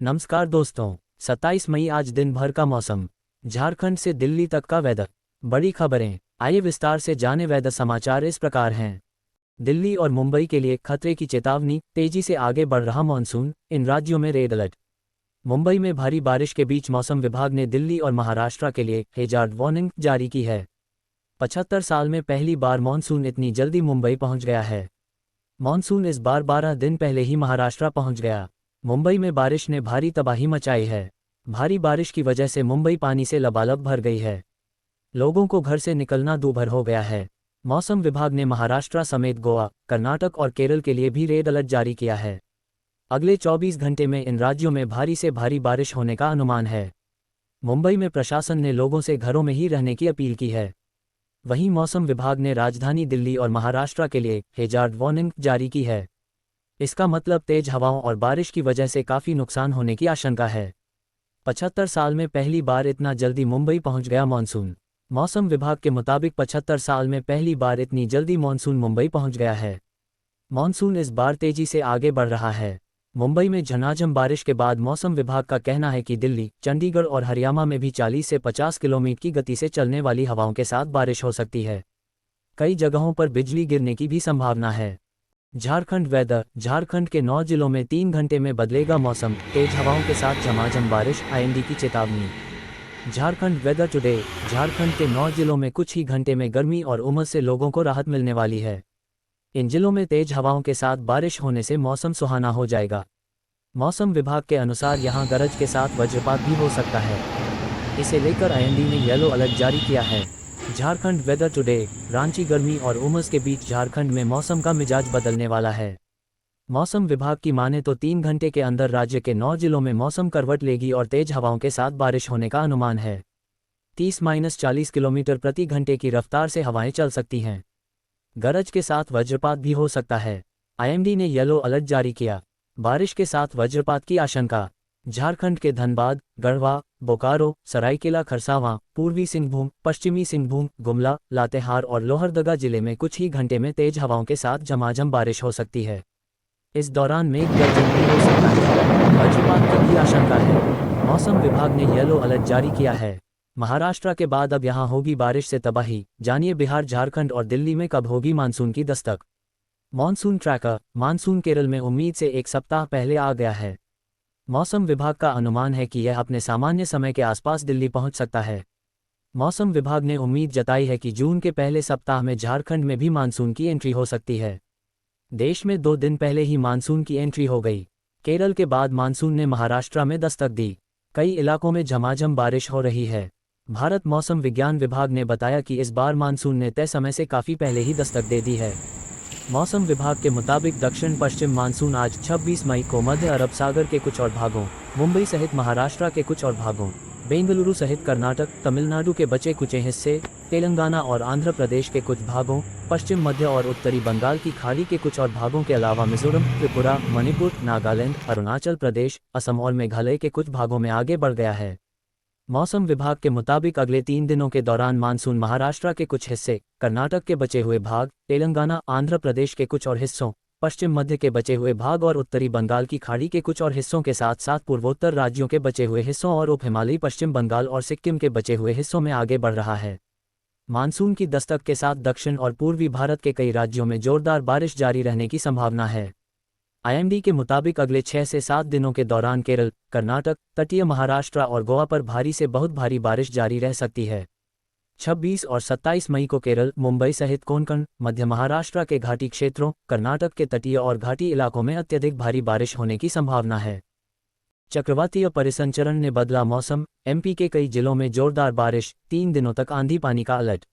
नमस्कार दोस्तों। 27 मई आज दिन भर का मौसम, झारखंड से दिल्ली तक का वेदर। बड़ी खबरें, आइए विस्तार से जाने। वेदर समाचार इस प्रकार हैं। दिल्ली और मुंबई के लिए खतरे की चेतावनी, तेजी से आगे बढ़ रहा मानसून, इन राज्यों में रेड अलर्ट। मुंबई में भारी बारिश के बीच मौसम विभाग ने दिल्ली और महाराष्ट्र के लिए हैजार्ड वार्निंग जारी की है। 75 साल में पहली बार मानसून इतनी जल्दी मुंबई पहुंच गया है। मानसून इस बार 12 दिन पहले ही महाराष्ट्र पहुंच गया। मुंबई में बारिश ने भारी तबाही मचाई है। भारी बारिश की वजह से मुंबई पानी से लबालब भर गई है। लोगों को घर से निकलना दूभर हो गया है। मौसम विभाग ने महाराष्ट्र समेत गोवा, कर्नाटक और केरल के लिए भी रेड अलर्ट जारी किया है। अगले 24 घंटे में इन राज्यों में भारी से भारी बारिश होने का अनुमान है। मुंबई में प्रशासन ने लोगों से घरों में ही रहने की अपील की है। वहीं मौसम विभाग ने राजधानी दिल्ली और महाराष्ट्र के लिए हैजार्ड वार्निंग जारी की है। इसका मतलब तेज हवाओं और बारिश की वजह से काफ़ी नुकसान होने की आशंका है। 75 साल में पहली बार इतना जल्दी मुंबई पहुंच गया मानसून। मौसम विभाग के मुताबिक 75 साल में पहली बार इतनी जल्दी मानसून मुंबई पहुंच गया है। मानसून इस बार तेजी से आगे बढ़ रहा है। मुंबई में झमाझम बारिश के बाद मौसम विभाग का कहना है कि दिल्ली, चंडीगढ़ और हरियाणा में भी 40 से 50 किलोमीटर की गति से चलने वाली हवाओं के साथ बारिश हो सकती है। कई जगहों पर बिजली गिरने की भी संभावना है। झारखंड वेदर, झारखंड के 9 जिलों में 3 घंटे में बदलेगा मौसम, तेज हवाओं के साथ झमाझम बारिश, आईएमडी की चेतावनी। झारखंड वेदर टुडे, झारखंड के 9 जिलों में कुछ ही घंटे में गर्मी और उमस से लोगों को राहत मिलने वाली है। इन जिलों में तेज हवाओं के साथ बारिश होने से मौसम सुहाना हो जाएगा। मौसम विभाग के अनुसार यहां गरज के साथ वज्रपात भी हो सकता है। इसे लेकर आईएमडी ने येलो अलर्ट जारी किया है। झारखंड वेदर टुडे, रांची गर्मी और उमस के बीच झारखंड में मौसम का मिजाज बदलने वाला है। मौसम विभाग की माने तो 3 घंटे के अंदर राज्य के 9 जिलों में मौसम करवट लेगी और तेज हवाओं के साथ बारिश होने का अनुमान है। 30-40 किलोमीटर प्रति घंटे की रफ्तार से हवाएं चल सकती हैं। गरज के साथ वज्रपात भी हो सकता है। आईएमडी ने येलो अलर्ट जारी किया। बारिश के साथ वज्रपात की आशंका। झारखंड के धनबाद, गढ़वा, बोकारो, सरायकेला खरसावां, पूर्वी सिंहभूम, पश्चिमी सिंहभूम, गुमला, लातेहार और लोहरदगा जिले में कुछ ही घंटे में तेज हवाओं के साथ झमाझम बारिश हो सकती है। इस दौरान मेघ गर्जन भी हो सकता है। वज्रपात की भी आशंका है। मौसम विभाग ने येलो अलर्ट जारी किया है। महाराष्ट्र के बाद अब यहां होगी बारिश से तबाही। जानिए बिहार, झारखंड और दिल्ली में कब होगी मानसून की Dastak. Monsoon tracker, monsoon Kerala में उम्मीद से एक सप्ताह पहले आ गया है। मौसम विभाग का अनुमान है कि यह अपने सामान्य समय के आसपास दिल्ली पहुंच सकता है। मौसम विभाग ने उम्मीद जताई है कि जून के पहले सप्ताह में झारखंड में भी मानसून की एंट्री हो सकती है। देश में 2 दिन पहले ही मानसून की एंट्री हो गई। केरल के बाद मानसून ने महाराष्ट्र में दस्तक दी। कई इलाकों में झमाझम बारिश हो रही है। भारत मौसम विज्ञान विभाग ने बताया कि इस बार मानसून ने तय समय से काफ़ी पहले ही दस्तक दे दी है। मौसम विभाग के मुताबिक दक्षिण पश्चिम मानसून आज 26 मई को मध्य अरब सागर के कुछ और भागों, मुंबई सहित महाराष्ट्र के कुछ और भागों, बेंगलुरु सहित कर्नाटक, तमिलनाडु के बचे कुछ हिस्से, तेलंगाना और आंध्र प्रदेश के कुछ भागों, पश्चिम मध्य और उत्तरी बंगाल की खाड़ी के कुछ और भागों के अलावा मिजोरम, त्रिपुरा, मणिपुर, नागालैंड, अरुणाचल प्रदेश, असम और मेघालय के कुछ भागों में आगे बढ़ गया है। मौसम विभाग के मुताबिक अगले 3 दिनों के दौरान मानसून महाराष्ट्र के कुछ हिस्से, कर्नाटक के बचे हुए भाग, तेलंगाना, आंध्र प्रदेश के कुछ और हिस्सों, पश्चिम मध्य के बचे हुए भाग और उत्तरी बंगाल की खाड़ी के कुछ और हिस्सों के साथ साथ पूर्वोत्तर राज्यों के बचे हुए हिस्सों और उप हिमालयी पश्चिम बंगाल और सिक्किम के बचे हुए हिस्सों में आगे बढ़ रहा है। मानसून की दस्तक के साथ दक्षिण और पूर्वी भारत के कई राज्यों में जोरदार बारिश जारी रहने की संभावना है। आईएमडी के मुताबिक अगले 6 से 7 दिनों के दौरान केरल, कर्नाटक, तटीय महाराष्ट्र और गोवा पर भारी से बहुत भारी बारिश जारी रह सकती है। 26 और 27 मई को केरल, मुंबई सहित कोंकण, मध्य महाराष्ट्र के घाटी क्षेत्रों, कर्नाटक के तटीय और घाटी इलाकों में अत्यधिक भारी बारिश होने की संभावना है। चक्रवातीय परिसंचरण ने बदला मौसम, एमपी के कई जिलों में जोरदार बारिश, 3 दिनों तक आंधी पानी का अलर्ट।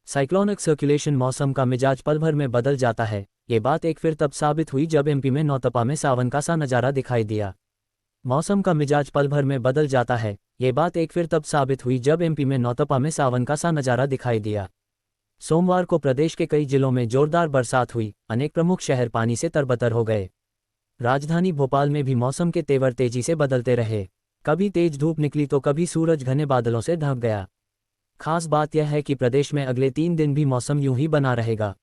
साइक्लोनिक सर्कुलेशन, मौसम का मिजाज पल भर में बदल जाता है। ये बात एक फिर तब साबित हुई जब एमपी में नौतपा में सावन का सा नज़ारा दिखाई दिया। मौसम का मिजाज पल भर में बदल जाता है। ये बात एक फिर तब साबित हुई जब एमपी में नौतपा में सावन का सा नज़ारा दिखाई दिया। सोमवार को प्रदेश के कई जिलों में जोरदार बरसात हुई। अनेक प्रमुख शहर पानी से तरबतर हो गए। राजधानी भोपाल में भी मौसम के तेवर तेजी से बदलते रहे। कभी तेज धूप निकली तो कभी सूरज घने बादलों से ढक गया। खास बात यह है कि प्रदेश में अगले 3 दिन भी मौसम यूं ही बना रहेगा।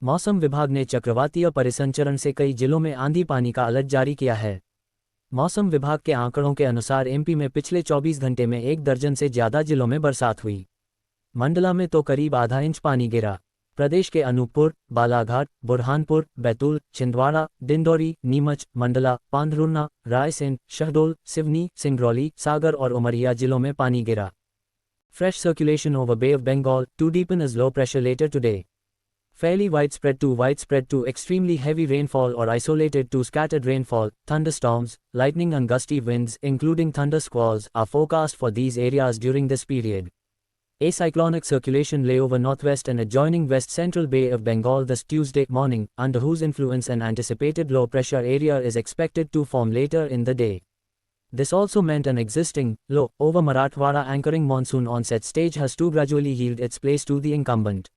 मौसम विभाग ने चक्रवातीय परिसंचरण से कई जिलों में आंधी पानी का अलर्ट जारी किया है। मौसम विभाग के आंकड़ों के अनुसार एमपी में पिछले 24 घंटे में 1 दर्जन से ज़्यादा जिलों में बरसात हुई। मंडला में तो करीब आधा इंच पानी गिरा। प्रदेश के अनूपपुर, बालाघाट, बुरहानपुर, बैतूल, छिंदवाड़ा, डिंडौरी, नीमच, मंडला, पांढरुना, रायसेन, शहडोल, सिवनी, सिंगरौली, सागर और उमरिया जिलों में पानी गिरा। Fresh circulation over Bay of Bengal to deepen as low pressure later today. Fairly widespread to extremely heavy rainfall or isolated to scattered rainfall, thunderstorms, lightning and gusty winds including thunder squalls are forecast for these areas during this period. A cyclonic circulation lay over northwest and adjoining west central Bay of Bengal this Tuesday morning, under whose influence an anticipated low pressure area is expected to form later in the day. This also meant an existing, low, over Marathwada anchoring monsoon onset stage has to gradually yield its place to the incumbent.